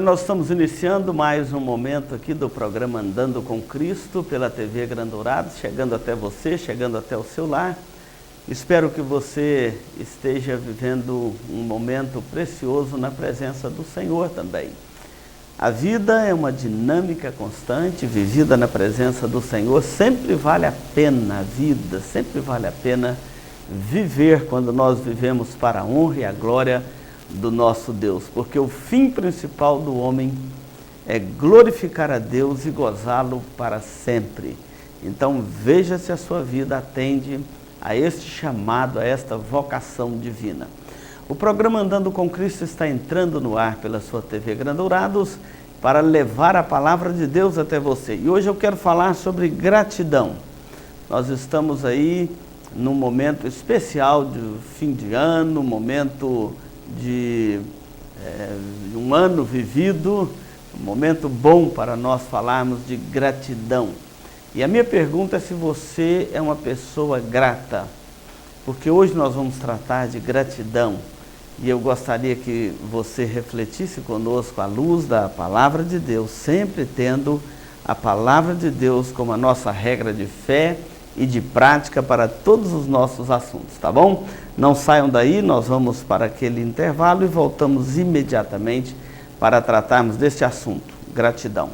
nós estamos iniciando mais um momento aqui do programa Andando com Cristo pela TV Grande Dourados, chegando até você, chegando até o seu lar. Espero que você esteja vivendo um momento precioso na presença do Senhor também. A vida é uma dinâmica constante, vivida na presença do Senhor. Sempre vale a pena a vida, sempre vale a pena viver quando nós vivemos para a honra e a glória do nosso Deus, porque o fim principal do homem é glorificar a Deus e gozá-lo para sempre. Então veja se a sua vida atende a este chamado, a esta vocação divina. O programa Andando com Cristo está entrando no ar pela sua TV Grande Dourados para levar a palavra de Deus até você. E hoje eu quero falar sobre gratidão. Nós estamos aí num momento especial de fim de ano, momento de um ano vivido, um momento bom para nós falarmos de gratidão. E a minha pergunta é se você é uma pessoa grata, porque hoje nós vamos tratar de gratidão e eu gostaria que você refletisse conosco à luz da palavra de Deus, sempre tendo a palavra de Deus como a nossa regra de fé e de prática para todos os nossos assuntos, tá bom? Não saiam daí, nós vamos para aquele intervalo e voltamos imediatamente para tratarmos deste assunto, gratidão.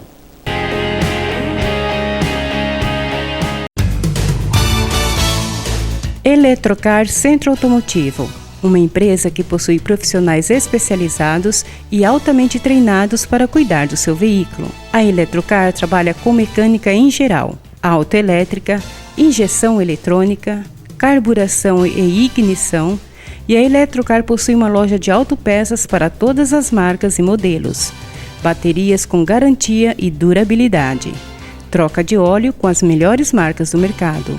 Eletrocar Centro Automotivo, uma empresa que possui profissionais especializados e altamente treinados para cuidar do seu veículo. A Eletrocar trabalha com mecânica em geral, autoelétrica, injeção eletrônica, carburação e ignição, e a Eletrocar possui uma loja de autopeças para todas as marcas e modelos, baterias com garantia e durabilidade, troca de óleo com as melhores marcas do mercado.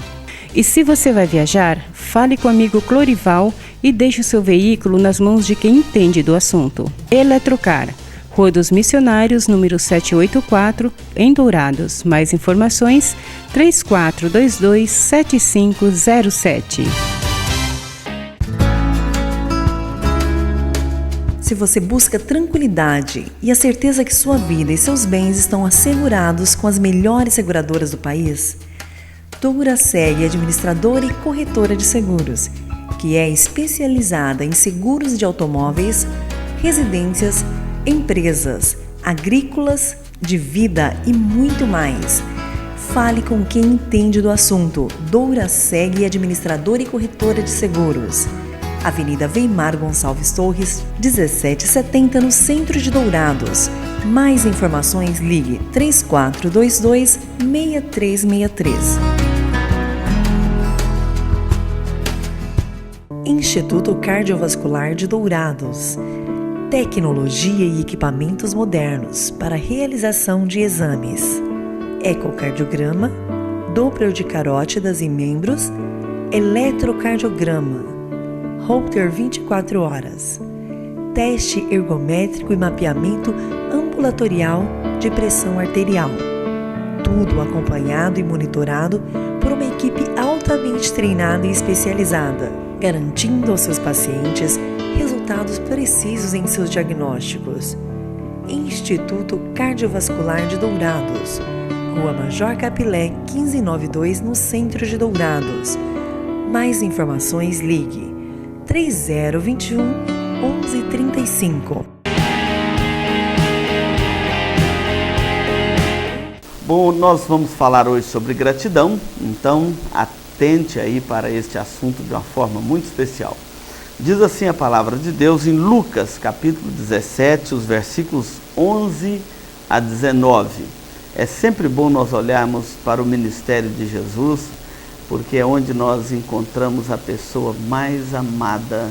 E se você vai viajar, fale com o amigo Clorival e deixe o seu veículo nas mãos de quem entende do assunto. Eletrocar, Rua dos Missionários, número 784, em Dourados. Mais informações, 3422-7507. Se você busca tranquilidade e a certeza que sua vida e seus bens estão assegurados com as melhores seguradoras do país, Douraseg, administradora e corretora de seguros, que é especializada em seguros de automóveis, residências, empresas, agrícolas, de vida e muito mais. Fale com quem entende do assunto. Douraseg, administradora e corretora de seguros. Avenida Weimar Gonçalves Torres, 1770, no centro de Dourados. Mais informações, ligue 3422-6363. Instituto Cardiovascular de Dourados. Tecnologia e equipamentos modernos para realização de exames. Ecocardiograma, Doppler de carótidas e membros, eletrocardiograma, Holter 24 horas, teste ergométrico e mapeamento ambulatorial de pressão arterial. Tudo acompanhado e monitorado por uma equipe altamente treinada e especializada, garantindo aos seus pacientes resultados precisos em seus diagnósticos. Instituto Cardiovascular de Dourados, Rua Major Capilé, 1592, no centro de Dourados. Mais informações, ligue 3021-1135. Bom, nós vamos falar hoje sobre gratidão, então atente aí para este assunto de uma forma muito especial. Diz assim a palavra de Deus em Lucas, capítulo 17, os versículos 11 a 19. É sempre bom nós olharmos para o ministério de Jesus, porque é onde nós encontramos a pessoa mais amada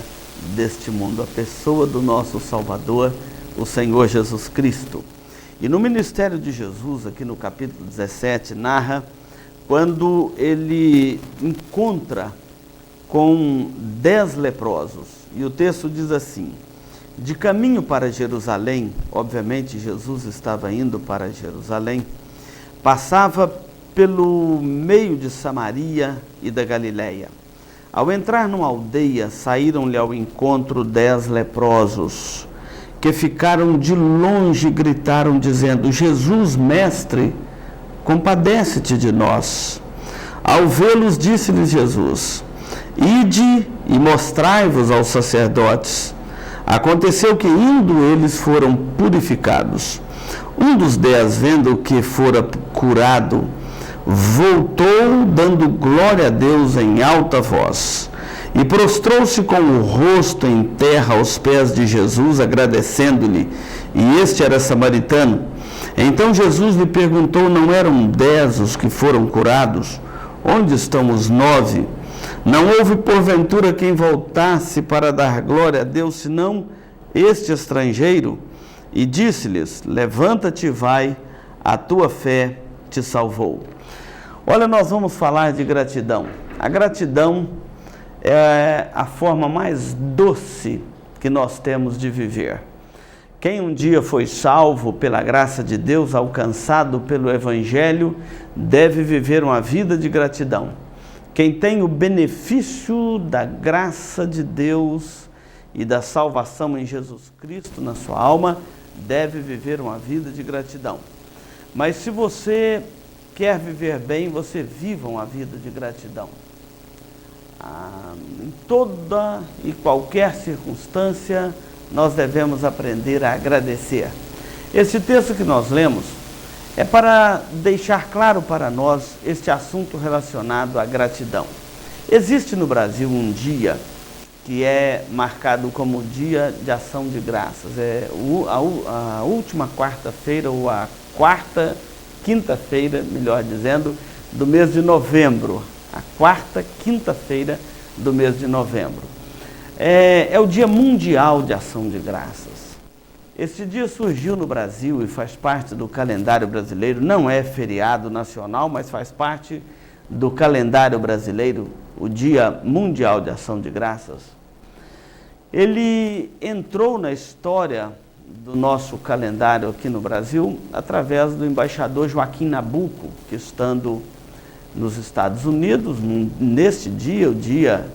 deste mundo, a pessoa do nosso Salvador, o Senhor Jesus Cristo. E no ministério de Jesus, aqui no capítulo 17, narra quando ele encontra com 10 leprosos. E o texto diz assim: de caminho para Jerusalém, obviamente Jesus estava indo para Jerusalém, passava pelo meio de Samaria e da Galileia. Ao entrar numa aldeia, saíram-lhe ao encontro 10 leprosos que ficaram de longe gritaram, dizendo: Jesus, mestre, compadece-te de nós. Ao vê-los, disse-lhes Jesus: Ide e mostrai-vos aos sacerdotes. Aconteceu que, indo, eles foram purificados. Um dos 10, vendo que fora curado, voltou, dando glória a Deus em alta voz, e prostrou-se com o rosto em terra aos pés de Jesus, agradecendo-lhe. E este era samaritano. Então Jesus lhe perguntou: não eram 10 os que foram curados? Onde estão os 9? Não houve porventura quem voltasse para dar glória a Deus, senão este estrangeiro? E disse-lhes: levanta-te e vai, a tua fé te salvou. Olha, nós vamos falar de gratidão. A gratidão é a forma mais doce que nós temos de viver. Quem um dia foi salvo pela graça de Deus, alcançado pelo Evangelho, deve viver uma vida de gratidão. Quem tem o benefício da graça de Deus e da salvação em Jesus Cristo na sua alma, deve viver uma vida de gratidão. Mas se você quer viver bem, você viva uma vida de gratidão. Em toda e qualquer circunstância, nós devemos aprender a agradecer. Esse texto que nós lemos é para deixar claro para nós este assunto relacionado à gratidão. Existe no Brasil um dia que é marcado como Dia de Ação de Graças. É a última quarta-feira, ou a quinta-feira, melhor dizendo, do mês de novembro. A quarta quinta-feira do mês de novembro. É o Dia Mundial de Ação de Graças. Este dia surgiu no Brasil e faz parte do calendário brasileiro. Não é feriado nacional, mas faz parte do calendário brasileiro, o Dia Mundial de Ação de Graças. Ele entrou na história do nosso calendário aqui no Brasil através do embaixador Joaquim Nabuco, que, estando nos Estados Unidos, neste dia, o Dia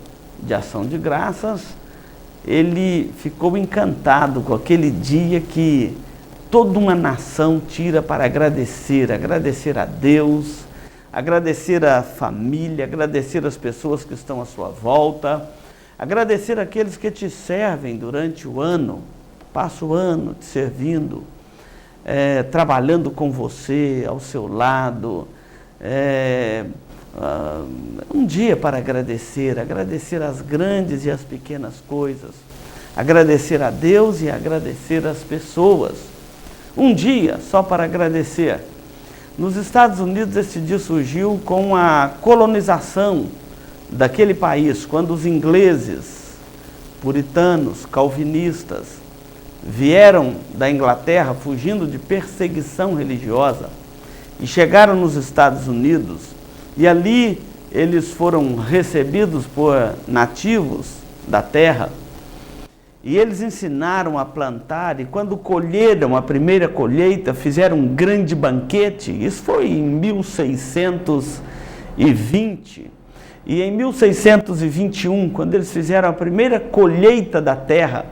de Ação de Graças, ele ficou encantado com aquele dia que toda uma nação tira para agradecer a Deus, agradecer a família, agradecer as pessoas que estão à sua volta, agradecer aqueles que te servem durante o ano, passa o ano te servindo, trabalhando com você, ao seu lado. Um dia para agradecer as grandes e as pequenas coisas, agradecer a Deus e agradecer as pessoas. Um dia só para agradecer. Nos Estados Unidos, esse dia surgiu com a colonização daquele país, quando os ingleses, puritanos, calvinistas, vieram da Inglaterra fugindo de perseguição religiosa e chegaram nos Estados Unidos, e ali eles foram recebidos por nativos da terra, e eles ensinaram a plantar, e quando colheram a primeira colheita, fizeram um grande banquete. Isso foi em 1620. E em 1621, quando eles fizeram a primeira colheita da terra,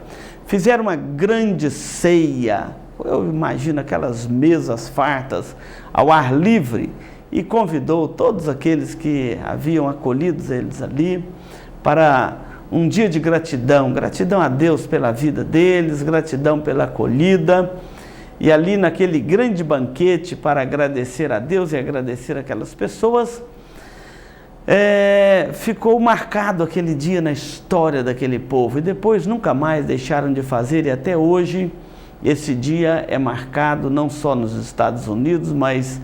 fizeram uma grande ceia. Eu imagino aquelas mesas fartas ao ar livre, e convidou todos aqueles que haviam acolhido eles ali para um dia de gratidão. Gratidão a Deus pela vida deles, gratidão pela acolhida. E ali naquele grande banquete, para agradecer a Deus e agradecer aquelas pessoas, ficou marcado aquele dia na história daquele povo, e depois nunca mais deixaram de fazer, e até hoje esse dia é marcado não só nos Estados Unidos, mas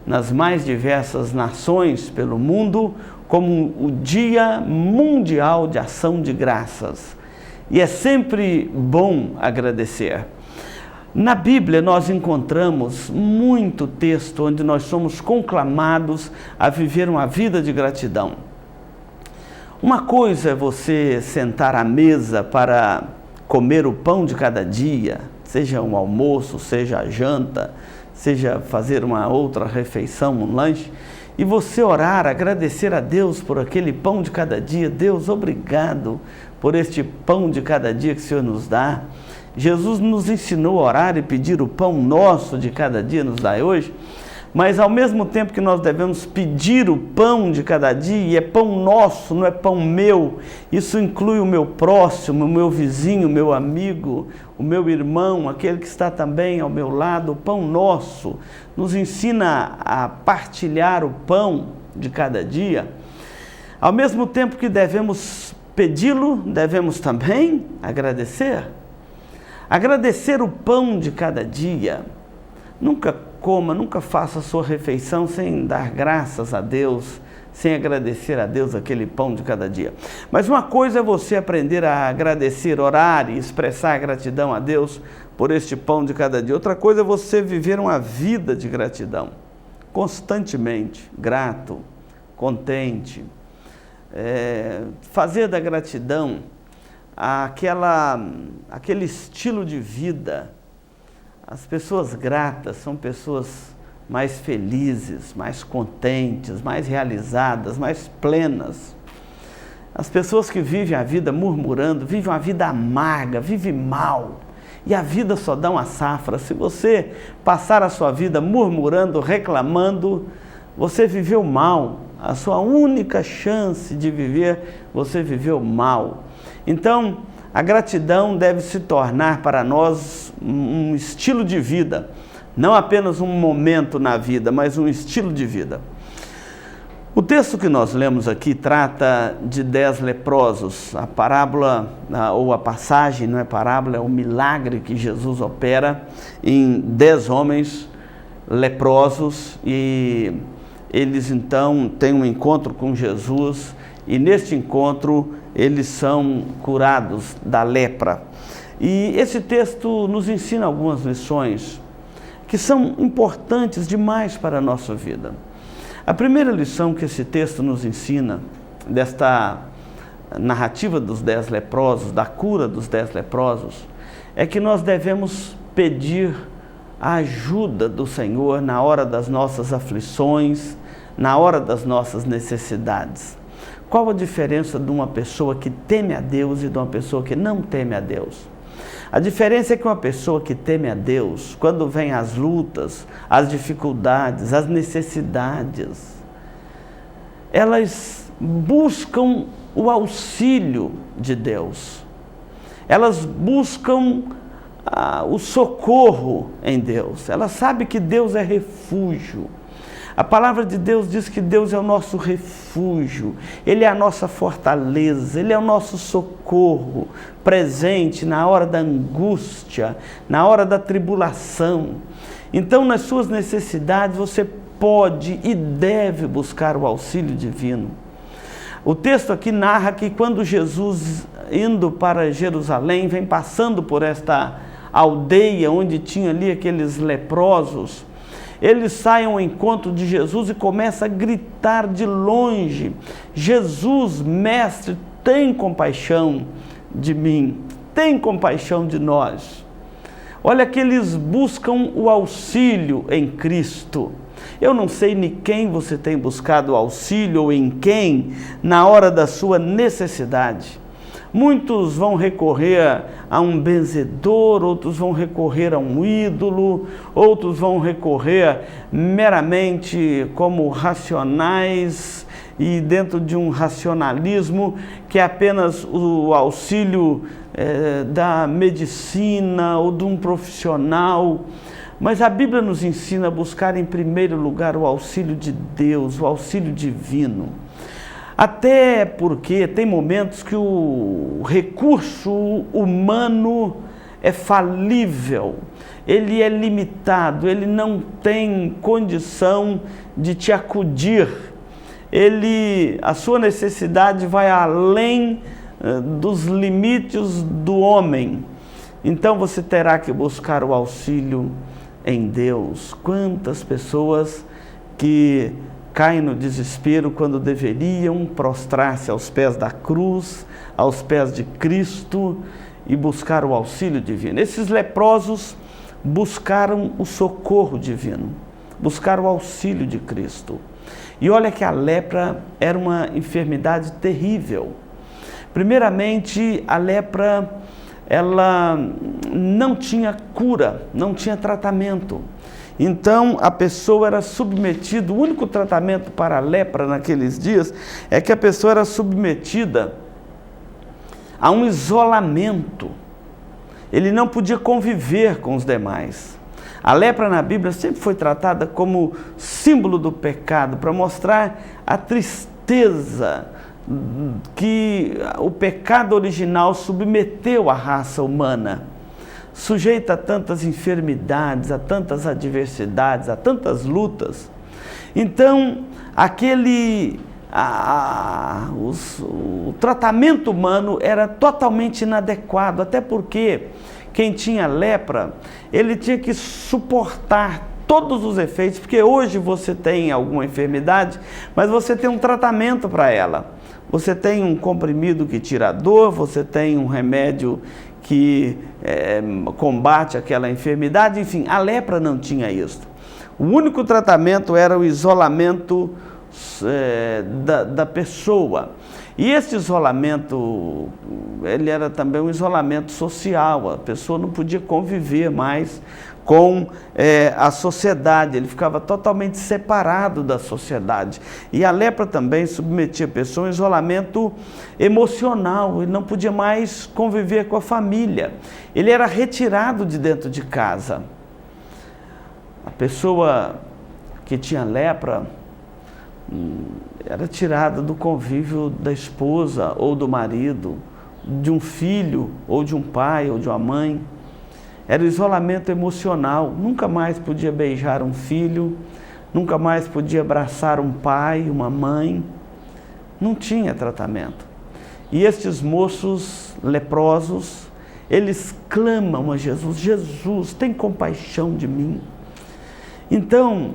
nas mais diversas nações pelo mundo, como o Dia Mundial de Ação de Graças. E é sempre bom agradecer. Na Bíblia nós encontramos muito texto onde nós somos conclamados a viver uma vida de gratidão. Uma coisa é você sentar à mesa para comer o pão de cada dia, seja um almoço, seja a janta, seja fazer uma outra refeição, um lanche, e você orar, agradecer a Deus por aquele pão de cada dia. Deus, obrigado por este pão de cada dia que o Senhor nos dá. Jesus nos ensinou a orar e pedir o pão nosso de cada dia, nos dai hoje, mas ao mesmo tempo que nós devemos pedir o pão de cada dia, e é pão nosso, não é pão meu, isso inclui o meu próximo, o meu vizinho, o meu amigo, o meu irmão, aquele que está também ao meu lado. O pão nosso nos ensina a partilhar o pão de cada dia. Ao mesmo tempo que devemos pedi-lo, devemos também agradecer. Agradecer o pão de cada dia. Nunca coma, nunca faça a sua refeição sem dar graças a Deus, sem agradecer a Deus aquele pão de cada dia. Mas uma coisa é você aprender a agradecer, orar e expressar gratidão a Deus por este pão de cada dia. Outra coisa é você viver uma vida de gratidão, constantemente grato, contente. Fazer da gratidão aquele estilo de vida. As pessoas gratas são pessoas mais felizes, mais contentes, mais realizadas, mais plenas. As pessoas que vivem a vida murmurando, vivem uma vida amarga, vivem mal. E a vida só dá uma safra. Se você passar a sua vida murmurando, reclamando, você viveu mal. A sua única chance de viver, você viveu mal. Então, a gratidão deve se tornar para nós um estilo de vida, não apenas um momento na vida, mas um estilo de vida. O texto que nós lemos aqui trata de 10 leprosos. A parábola, ou a passagem, não é parábola, é o milagre que Jesus opera em 10 homens leprosos, e eles então têm um encontro com Jesus, e neste encontro eles são curados da lepra. E esse texto nos ensina algumas lições que são importantes demais para a nossa vida. A primeira lição que esse texto nos ensina, desta narrativa dos 10 leprosos, da cura dos 10 leprosos, é que nós devemos pedir a ajuda do Senhor na hora das nossas aflições, na hora das nossas necessidades. Qual a diferença de uma pessoa que teme a Deus e de uma pessoa que não teme a Deus? A diferença é que uma pessoa que teme a Deus, quando vem as lutas, as dificuldades, as necessidades, elas buscam o auxílio de Deus. Elas buscam o socorro em Deus. Elas sabem que Deus é refúgio. A palavra de Deus diz que Deus é o nosso refúgio, Ele é a nossa fortaleza, Ele é o nosso socorro presente na hora da angústia, na hora da tribulação. Então, nas suas necessidades, você pode e deve buscar o auxílio divino. O texto aqui narra que quando Jesus, indo para Jerusalém, vem passando por esta aldeia onde tinha ali aqueles leprosos, eles saem ao encontro de Jesus e começam a gritar de longe: Jesus, mestre, tem compaixão de mim, tem compaixão de nós. Olha que eles buscam o auxílio em Cristo. Eu não sei em quem você tem buscado auxílio ou em quem na hora da sua necessidade. Muitos vão recorrer a um benzedor, outros vão recorrer a um ídolo, outros vão recorrer meramente como racionais e dentro de um racionalismo que é apenas o auxílio da medicina ou de um profissional. Mas a Bíblia nos ensina a buscar em primeiro lugar o auxílio de Deus, o auxílio divino. Até porque tem momentos que o recurso humano é falível, ele é limitado, ele não tem condição de te acudir, a sua necessidade vai além dos limites do homem. Então você terá que buscar o auxílio em Deus. Quantas pessoas que caem no desespero quando deveriam prostrar-se aos pés da cruz, aos pés de Cristo e buscar o auxílio divino. Esses leprosos buscaram o socorro divino, buscaram o auxílio de Cristo. E olha que a lepra era uma enfermidade terrível. Primeiramente, a lepra ela não tinha cura, não tinha tratamento. Então a pessoa era submetida, o único tratamento para a lepra naqueles dias é que a pessoa era submetida a um isolamento. Ele não podia conviver com os demais. A lepra na Bíblia sempre foi tratada como símbolo do pecado, para mostrar a tristeza que o pecado original submeteu à raça humana, sujeita a tantas enfermidades, a tantas adversidades, a tantas lutas. Então, o tratamento humano era totalmente inadequado, até porque quem tinha lepra, ele tinha que suportar todos os efeitos, porque hoje você tem alguma enfermidade, mas você tem um tratamento para ela. Você tem um comprimido que tira a dor, você tem um remédio que combate aquela enfermidade, enfim, a lepra não tinha isso. O único tratamento era o isolamento da pessoa. E esse isolamento, ele era também um isolamento social, a pessoa não podia conviver mais com a sociedade, ele ficava totalmente separado da sociedade. E a lepra também submetia a pessoa a um isolamento emocional, ele não podia mais conviver com a família, ele era retirado de dentro de casa. A pessoa que tinha lepra era tirada do convívio da esposa ou do marido, de um filho ou de um pai ou de uma mãe. Era isolamento emocional, nunca mais podia beijar um filho, nunca mais podia abraçar um pai, uma mãe, não tinha tratamento. E estes moços leprosos, eles clamam a Jesus: Jesus, tem compaixão de mim. Então,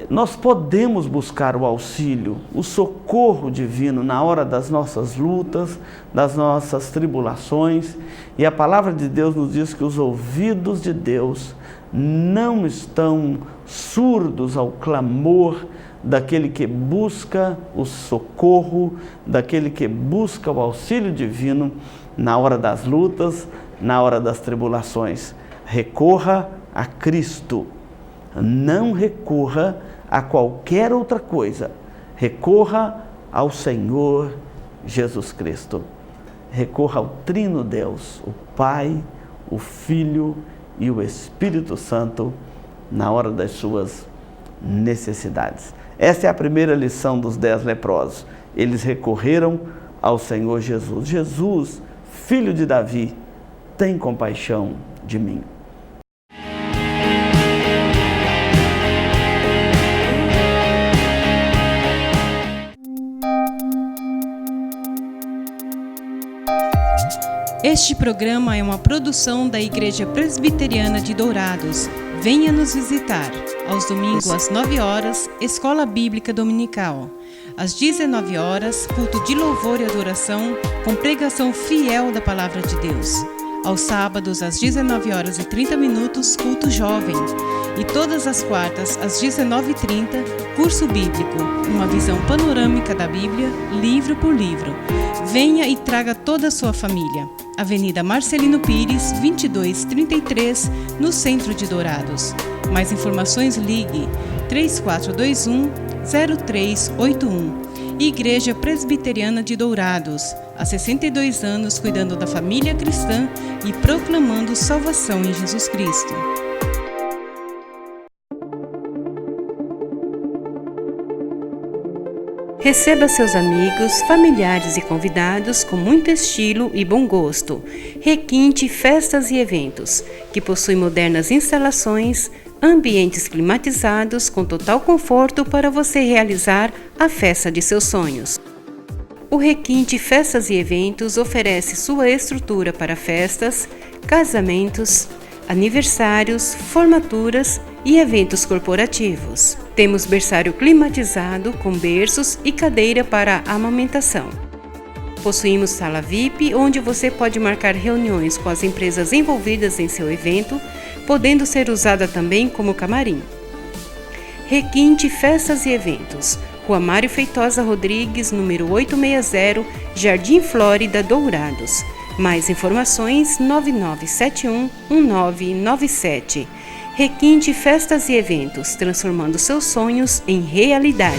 nós podemos buscar o auxílio, o socorro divino na hora das nossas lutas, das nossas tribulações, e a palavra de Deus nos diz que os ouvidos de Deus não estão surdos ao clamor daquele que busca o socorro, daquele que busca o auxílio divino na hora das lutas, na hora das tribulações. Recorra a Cristo. Não recorra a qualquer outra coisa, recorra ao Senhor Jesus Cristo. Recorra ao Trino Deus, o Pai, o Filho e o Espírito Santo na hora das suas necessidades. Essa é a primeira lição dos 10 leprosos. Eles recorreram ao Senhor Jesus. Jesus, filho de Davi, tem compaixão de mim. Este programa é uma produção da Igreja Presbiteriana de Dourados. Venha nos visitar. Aos domingos, às 9 horas, Escola Bíblica Dominical. Às 19 horas, culto de louvor e adoração, com pregação fiel da Palavra de Deus. Aos sábados, às 19 horas e 30 minutos, culto jovem. E todas as quartas, às 19h30, curso bíblico, uma visão panorâmica da Bíblia, livro por livro. Venha e traga toda a sua família. Avenida Marcelino Pires, 2233, no centro de Dourados. Mais informações, ligue 3421-0381. Igreja Presbiteriana de Dourados, há 62 anos cuidando da família cristã e proclamando salvação em Jesus Cristo. Receba seus amigos, familiares e convidados com muito estilo e bom gosto. Requinte Festas e Eventos, que possui modernas instalações, ambientes climatizados com total conforto para você realizar a festa de seus sonhos. O Requinte Festas e Eventos oferece sua estrutura para festas, casamentos, aniversários, formaturas e eventos corporativos. Temos berçário climatizado com berços e cadeira para amamentação. Possuímos sala VIP, onde você pode marcar reuniões com as empresas envolvidas em seu evento, podendo ser usada também como camarim. Requinte Festas e Eventos, Rua Mário Feitosa Rodrigues, número 860, Jardim Flórida, Dourados. Mais informações 9971-1997. Requinte Festas e Eventos, transformando seus sonhos em realidade.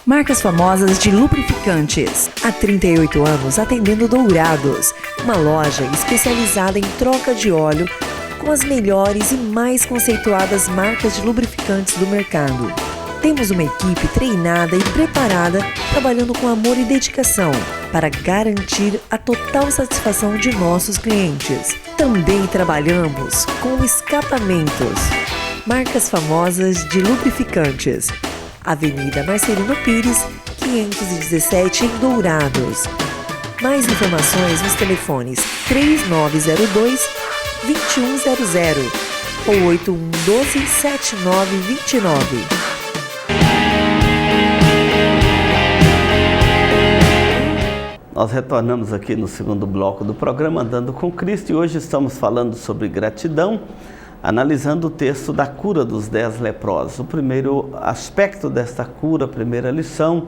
Marcas Famosas de Lubrificantes. Há 38 anos atendendo Dourados, uma loja especializada em troca de óleo com as melhores e mais conceituadas marcas de lubrificantes do mercado. Temos uma equipe treinada e preparada, trabalhando com amor e dedicação para garantir a total satisfação de nossos clientes. Também trabalhamos com escapamentos. Marcas Famosas de Lubrificantes. Avenida Marcelino Pires, 517 em Dourados. Mais informações nos telefones 3902-2100 ou 8112-7929. Nós retornamos aqui no segundo bloco do programa Andando com Cristo e hoje estamos falando sobre gratidão, analisando o texto da cura dos 10 leprosos. O primeiro aspecto desta cura, a primeira lição,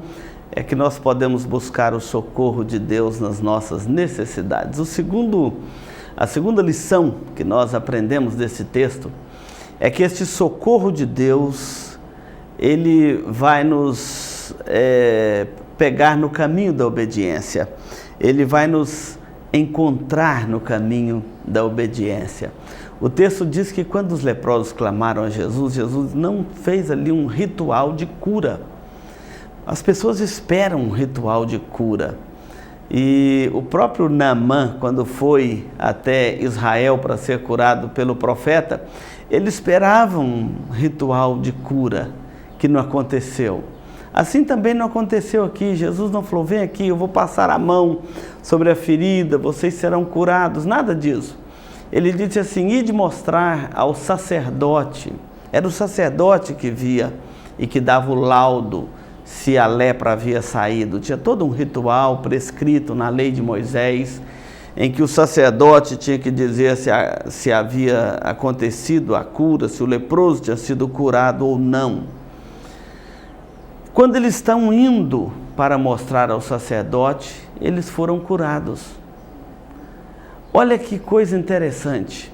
é que nós podemos buscar o socorro de Deus nas nossas necessidades. A segunda lição que nós aprendemos desse texto é que este socorro de Deus, ele vai nos pegar no caminho da obediência. Ele vai nos encontrar no caminho da obediência. O texto diz que quando os leprosos clamaram a Jesus, Jesus não fez ali um ritual de cura. As pessoas esperam um ritual de cura. E o próprio Naamã, quando foi até Israel para ser curado pelo profeta, ele esperava um ritual de cura que não aconteceu. Assim também não aconteceu aqui. Jesus não falou, vem aqui, eu vou passar a mão sobre a ferida, vocês serão curados, nada disso. Ele disse assim, ide mostrar ao sacerdote. Era o sacerdote que via e que dava o laudo se a lepra havia saído. Tinha todo um ritual prescrito na lei de Moisés, em que o sacerdote tinha que dizer se havia acontecido a cura, se o leproso tinha sido curado ou não. Quando eles estão indo para mostrar ao sacerdote, eles foram curados. Olha que coisa interessante.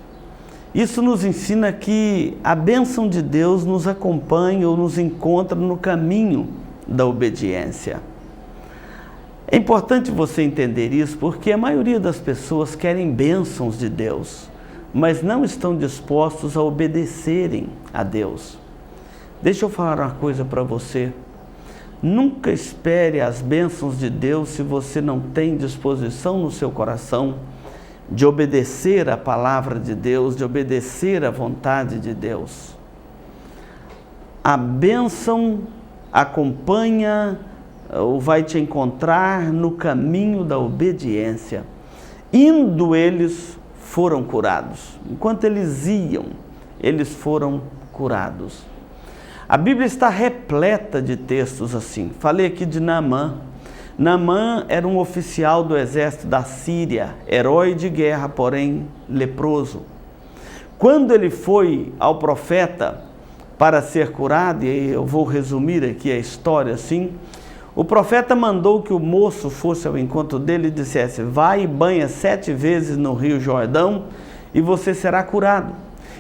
Isso nos ensina que a bênção de Deus nos acompanha ou nos encontra no caminho da obediência. É importante você entender isso porque a maioria das pessoas querem bênçãos de Deus, mas não estão dispostos a obedecerem a Deus. Deixa eu falar uma coisa para você. Nunca espere as bênçãos de Deus se você não tem disposição no seu coração de obedecer a palavra de Deus, de obedecer à vontade de Deus. A bênção acompanha ou vai te encontrar no caminho da obediência. Indo eles foram curados. Enquanto eles iam, eles foram curados. A Bíblia está repleta de textos assim. Falei aqui de Naamã. Naamã era um oficial do exército da Síria, herói de guerra, porém leproso. Quando ele foi ao profeta para ser curado, e eu vou resumir aqui a história assim, o profeta mandou que o moço fosse ao encontro dele e dissesse, vai e banha 7 vezes no rio Jordão e você será curado.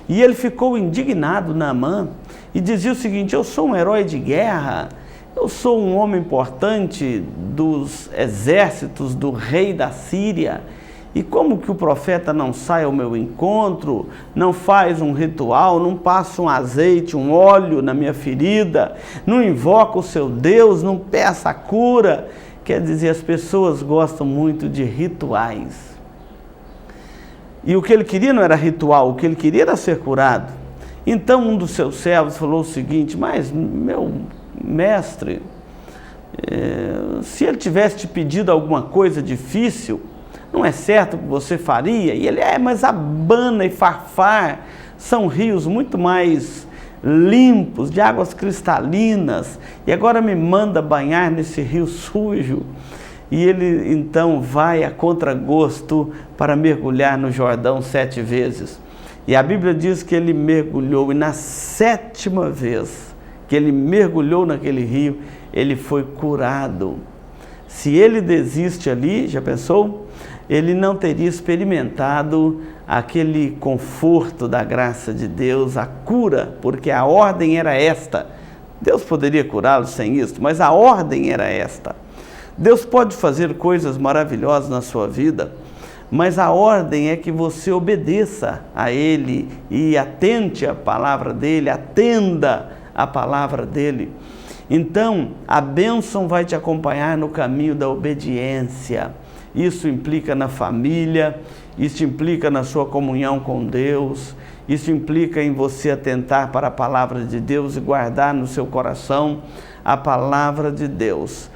E ele ficou indignado, Naamã, e dizia o seguinte, eu sou um herói de guerra, eu sou um homem importante dos exércitos do rei da Síria, e como que o profeta não sai ao meu encontro, não faz um ritual, não passa um azeite, um óleo na minha ferida, não invoca o seu Deus, não peça a cura? Quer dizer, as pessoas gostam muito de rituais. E o que ele queria não era ritual, o que ele queria era ser curado. Então um dos seus servos falou o seguinte, mas meu mestre, se ele tivesse te pedido alguma coisa difícil, não é certo que você faria? E ele, mas Abana e Farfar são rios muito mais limpos, de águas cristalinas, e agora me manda banhar nesse rio sujo. E ele então vai a contragosto para mergulhar no Jordão 7 vezes. E a Bíblia diz que ele mergulhou, e na 7ª vez que ele mergulhou naquele rio, ele foi curado. Se ele desiste ali, já pensou? Ele não teria experimentado aquele conforto da graça de Deus, a cura, porque a ordem era esta. Deus poderia curá-lo sem isso, mas a ordem era esta. Deus pode fazer coisas maravilhosas na sua vida, mas a ordem é que você obedeça a Ele e atente à palavra dEle, atenda à palavra dEle. Então, a bênção vai te acompanhar no caminho da obediência. Isso implica na família, isso implica na sua comunhão com Deus, isso implica em você atentar para a palavra de Deus e guardar no seu coração a palavra de Deus.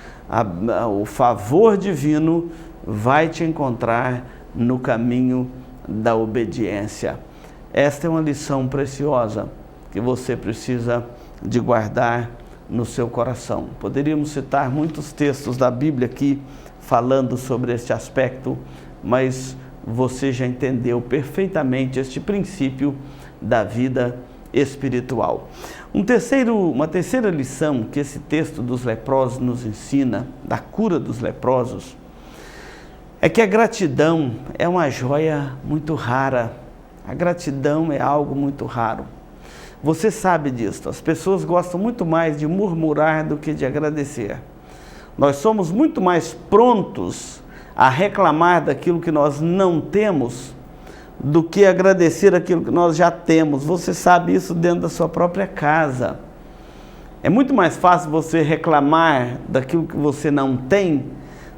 O favor divino vai te encontrar no caminho da obediência. Esta é uma lição preciosa que você precisa de guardar no seu coração. Poderíamos citar muitos textos da Bíblia aqui falando sobre este aspecto, mas você já entendeu perfeitamente este princípio da vida espiritual. Uma terceira lição que esse texto dos leprosos nos ensina, da cura dos leprosos, é que a gratidão é uma joia muito rara. A gratidão é algo muito raro. Você sabe disso. As pessoas gostam muito mais de murmurar do que de agradecer. Nós somos muito mais prontos a reclamar daquilo que nós não temos do que agradecer aquilo que nós já temos. Você sabe isso dentro da sua própria casa. É muito mais fácil você reclamar daquilo que você não tem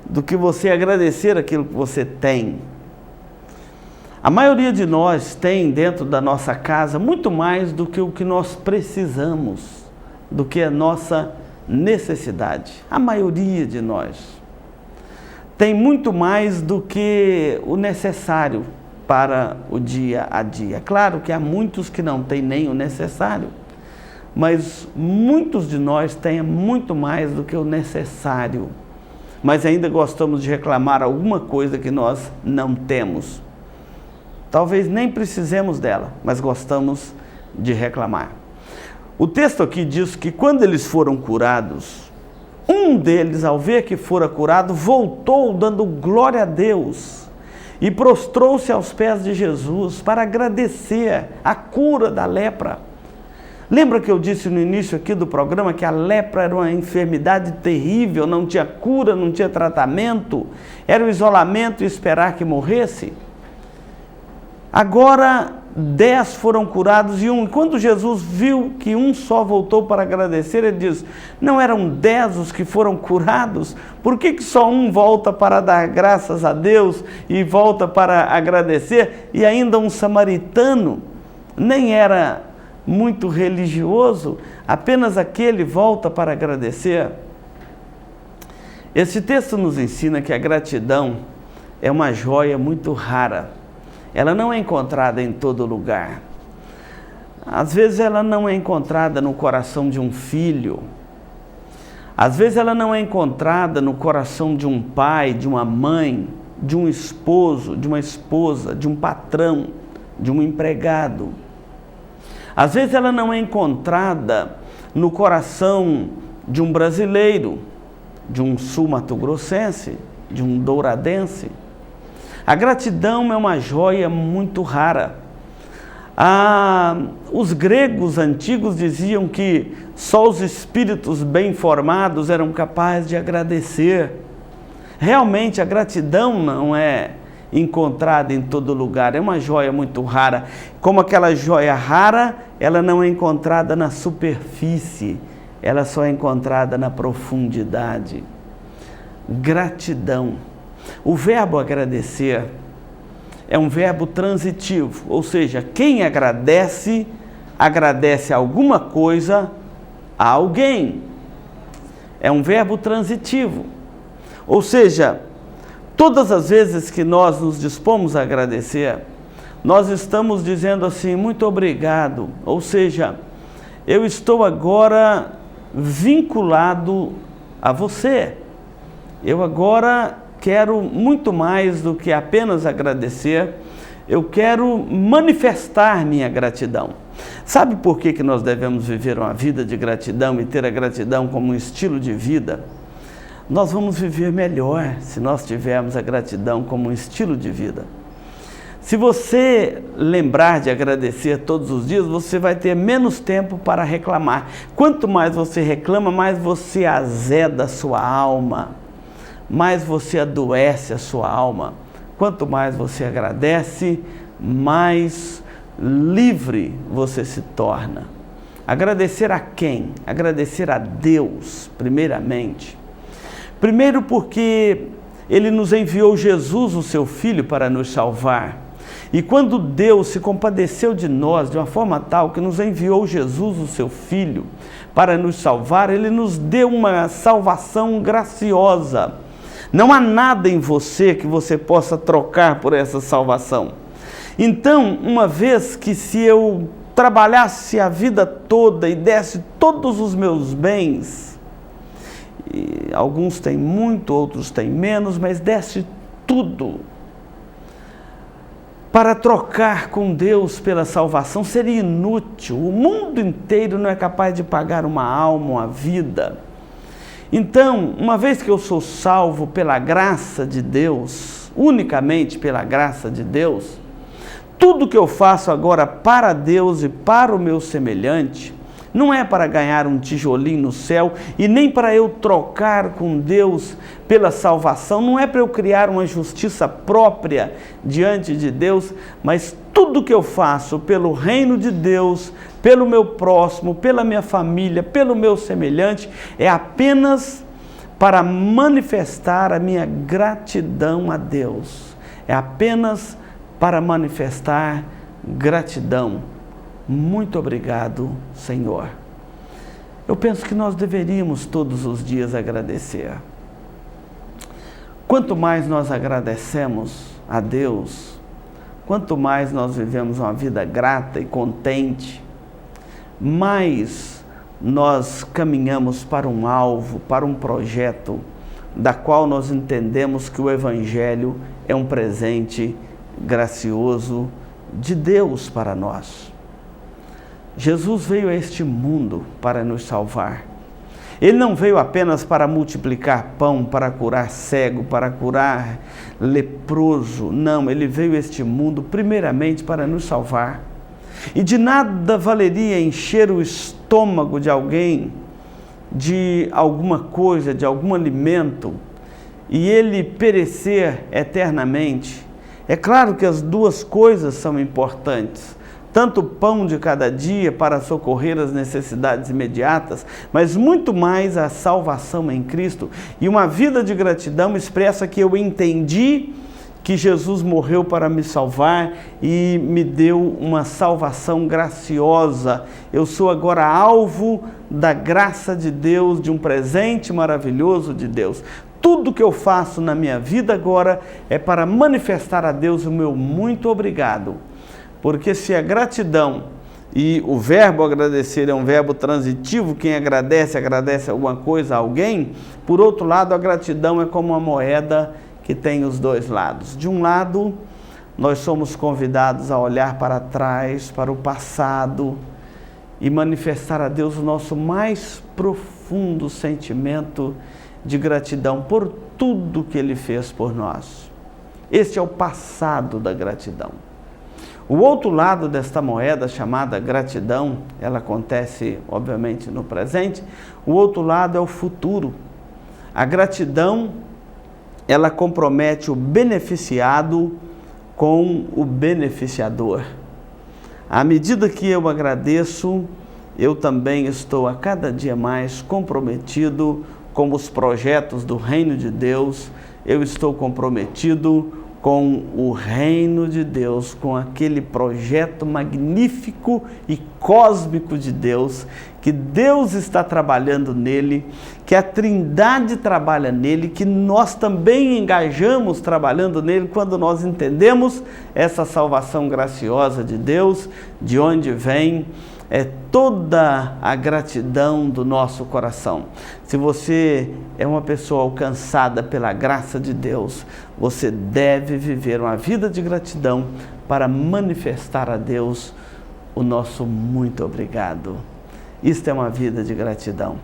do que você agradecer aquilo que você tem. A maioria de nós tem dentro da nossa casa muito mais do que o que nós precisamos, do que a nossa necessidade. A maioria de nós tem muito mais do que o necessário para o dia a dia. Claro que há muitos que não têm nem o necessário, mas muitos de nós têm muito mais do que o necessário, mas ainda gostamos de reclamar alguma coisa que nós não temos. Talvez nem precisemos dela, mas gostamos de reclamar. O texto aqui diz que quando eles foram curados, um deles, ao ver que fora curado, voltou dando glória a Deus e prostrou-se aos pés de Jesus para agradecer a cura da lepra. Lembra que eu disse no início aqui do programa que a lepra era uma enfermidade terrível, não tinha cura, não tinha tratamento, era o isolamento e esperar que morresse? Agora 10 foram curados e quando Jesus viu que um só voltou para agradecer, ele diz: não eram 10 os que foram curados? Por que só um volta para dar graças a Deus e volta para agradecer? E ainda um samaritano, nem era muito religioso, apenas aquele volta para agradecer. Esse texto nos ensina que a gratidão é uma joia muito rara. Ela não é encontrada em todo lugar. Às vezes ela não é encontrada no coração de um filho. Às vezes ela não é encontrada no coração de um pai, de uma mãe, de um esposo, de uma esposa, de um patrão, de um empregado. Às vezes ela não é encontrada no coração de um brasileiro, de um sul-mato-grossense, de um douradense. A gratidão é uma joia muito rara. Os gregos antigos diziam que só os espíritos bem formados eram capazes de agradecer. Realmente a gratidão não é encontrada em todo lugar, é uma joia muito rara. Como aquela joia rara, ela não é encontrada na superfície, ela só é encontrada na profundidade. Gratidão. O verbo agradecer é um verbo transitivo, ou seja, quem agradece, agradece alguma coisa a alguém. É um verbo transitivo, ou seja, todas as vezes que nós nos dispomos a agradecer, nós estamos dizendo assim: muito obrigado, ou seja, eu estou agora vinculado a você, eu agora quero muito mais do que apenas agradecer, eu quero manifestar minha gratidão. Sabe por que nós devemos viver uma vida de gratidão e ter a gratidão como um estilo de vida? Nós vamos viver melhor se nós tivermos a gratidão como um estilo de vida. Se você lembrar de agradecer todos os dias, você vai ter menos tempo para reclamar. Quanto mais você reclama, mais você azeda a sua alma, mais você adoece a sua alma. Quanto mais você agradece, mais livre você se torna. Agradecer a quem? Agradecer a Deus, primeiramente. Primeiro porque Ele nos enviou Jesus, o seu Filho, para nos salvar. E quando Deus se compadeceu de nós de uma forma tal que nos enviou Jesus, o seu Filho, para nos salvar, Ele nos deu uma salvação graciosa. Não há nada em você que você possa trocar por essa salvação. Então, uma vez que se eu trabalhasse a vida toda e desse todos os meus bens, e alguns têm muito, outros têm menos, mas desse tudo para trocar com Deus pela salvação, seria inútil. O mundo inteiro não é capaz de pagar uma alma, uma vida. Então, uma vez que eu sou salvo pela graça de Deus, unicamente pela graça de Deus, tudo que eu faço agora para Deus e para o meu semelhante, não é para ganhar um tijolinho no céu e nem para eu trocar com Deus pela salvação, não é para eu criar uma justiça própria diante de Deus, mas tudo que eu faço pelo reino de Deus, pelo meu próximo, pela minha família, pelo meu semelhante, é apenas para manifestar a minha gratidão a Deus. É apenas para manifestar gratidão. Muito obrigado, Senhor. Eu penso que nós deveríamos todos os dias agradecer. Quanto mais nós agradecemos a Deus, quanto mais nós vivemos uma vida grata e contente, mais nós caminhamos para um alvo, para um projeto, da qual nós entendemos que o Evangelho é um presente gracioso de Deus para nós. Jesus veio a este mundo para nos salvar. Ele não veio apenas para multiplicar pão, para curar cego, para curar leproso. Não, Ele veio a este mundo primeiramente para nos salvar. E de nada valeria encher o estômago de alguém de alguma coisa, de algum alimento, e ele perecer eternamente. É claro que as duas coisas são importantes. Tanto o pão de cada dia para socorrer as necessidades imediatas, mas muito mais a salvação em Cristo. E uma vida de gratidão expressa que eu entendi que Jesus morreu para me salvar e me deu uma salvação graciosa. Eu sou agora alvo da graça de Deus, de um presente maravilhoso de Deus. Tudo que eu faço na minha vida agora é para manifestar a Deus o meu muito obrigado. Porque se a gratidão e o verbo agradecer é um verbo transitivo, quem agradece, agradece alguma coisa a alguém, por outro lado, a gratidão é como uma moeda que tem os dois lados. De um lado, nós somos convidados a olhar para trás, para o passado, e manifestar a Deus o nosso mais profundo sentimento de gratidão por tudo que Ele fez por nós. Este é o passado da gratidão. O outro lado desta moeda, chamada gratidão, ela acontece, obviamente, no presente. O outro lado é o futuro. A gratidão, ela compromete o beneficiado com o beneficiador. À medida que eu agradeço, eu também estou a cada dia mais comprometido com os projetos do reino de Deus. Eu estou comprometido com o reino de Deus, com aquele projeto magnífico e cósmico de Deus, que Deus está trabalhando nele, que a Trindade trabalha nele, que nós também engajamos trabalhando nele quando nós entendemos essa salvação graciosa de Deus, de onde vem toda a gratidão do nosso coração. Se você é uma pessoa alcançada pela graça de Deus, você deve viver uma vida de gratidão para manifestar a Deus o nosso muito obrigado. Isto é uma vida de gratidão.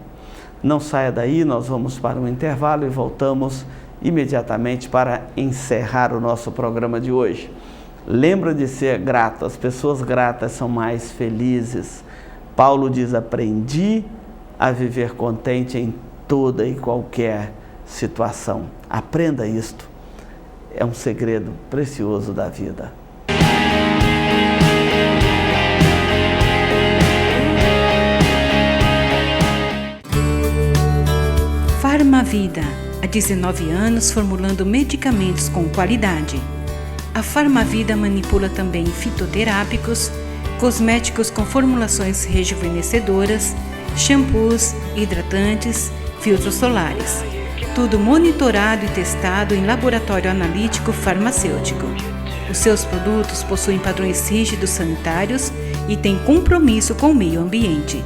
Não saia daí, nós vamos para um intervalo e voltamos imediatamente para encerrar o nosso programa de hoje. Lembra de ser grato, as pessoas gratas são mais felizes. Paulo diz: aprendi a viver contente em toda e qualquer situação. Aprenda isto, é um segredo precioso da vida. Farmavida, há 19 anos formulando medicamentos com qualidade. A Farmavida manipula também fitoterápicos, cosméticos com formulações rejuvenescedoras, shampoos, hidratantes, filtros solares. Tudo monitorado e testado em laboratório analítico farmacêutico. Os seus produtos possuem padrões rígidos sanitários e têm compromisso com o meio ambiente.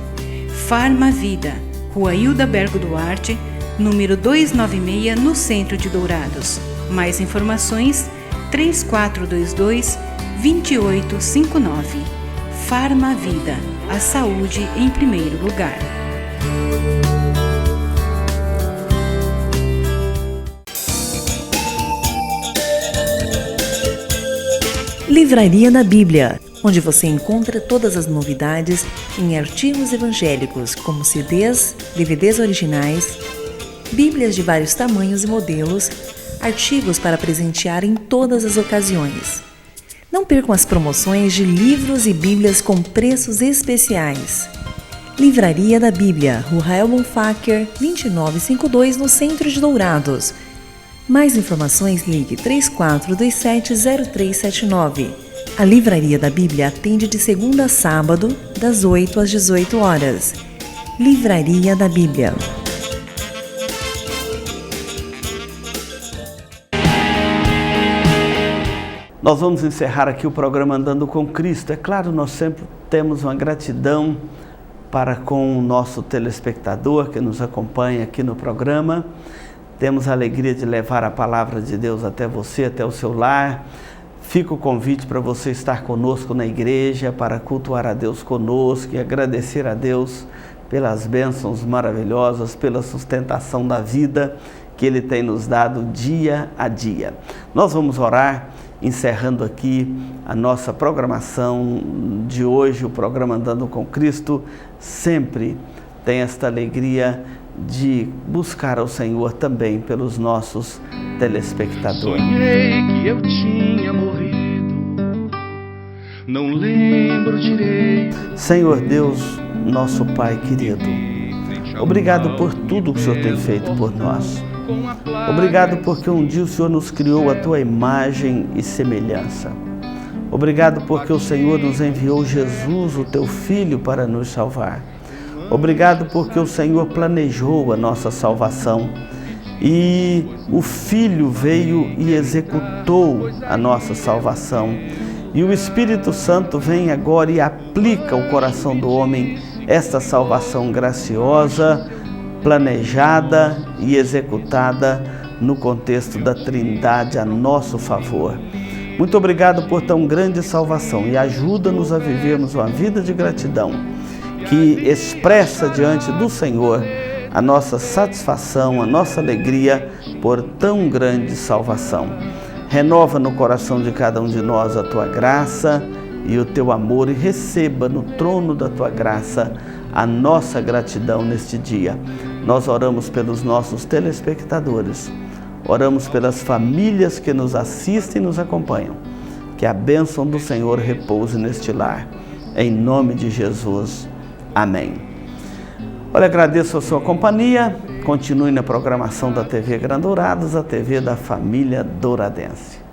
Farmavida, Rua Hildabergo Duarte, número 296, no centro de Dourados. Mais informações: 3422-2859. Farmavida, a saúde em primeiro lugar. Livraria da Bíblia, onde você encontra todas as novidades em artigos evangélicos, como CDs, DVDs originais, Bíblias de vários tamanhos e modelos, artigos para presentear em todas as ocasiões. Não percam as promoções de livros e Bíblias com preços especiais. Livraria da Bíblia, Rua Rael Bonfacker, 2952, no centro de Dourados. Mais informações, ligue 3427-0379. A Livraria da Bíblia atende de segunda a sábado, das 8 às 18 horas. Livraria da Bíblia. Nós vamos encerrar aqui o programa Andando com Cristo. É claro, nós sempre temos uma gratidão para com o nosso telespectador que nos acompanha aqui no programa. Temos a alegria de levar a palavra de Deus até você, até o seu lar. Fica o convite para você estar conosco na igreja, para cultuar a Deus conosco e agradecer a Deus pelas bênçãos maravilhosas, pela sustentação da vida que Ele tem nos dado dia a dia. Nós vamos orar, encerrando aqui a nossa programação de hoje. O programa Andando com Cristo sempre tem esta alegria de buscar ao Senhor também pelos nossos telespectadores. Sonhei que eu tinha morrido, não lembro direito. Senhor Deus, nosso Pai querido, obrigado por tudo que o Senhor tem feito por nós. Obrigado porque um dia o Senhor nos criou à tua imagem e semelhança. Obrigado porque o Senhor nos enviou Jesus, o teu Filho, para nos salvar. Obrigado porque o Senhor planejou a nossa salvação e o Filho veio e executou a nossa salvação. E o Espírito Santo vem agora e aplica ao coração do homem esta salvação graciosa, planejada e executada no contexto da Trindade a nosso favor. Muito obrigado por tão grande salvação e ajuda-nos a vivermos uma vida de gratidão que expressa diante do Senhor a nossa satisfação, a nossa alegria por tão grande salvação. Renova no coração de cada um de nós a tua graça e o teu amor e receba no trono da tua graça a nossa gratidão neste dia. Nós oramos pelos nossos telespectadores, oramos pelas famílias que nos assistem e nos acompanham. Que a bênção do Senhor repouse neste lar. Em nome de Jesus. Amém. Olha, agradeço a sua companhia. Continue na programação da TV Gran Dourados, a TV da família douradense.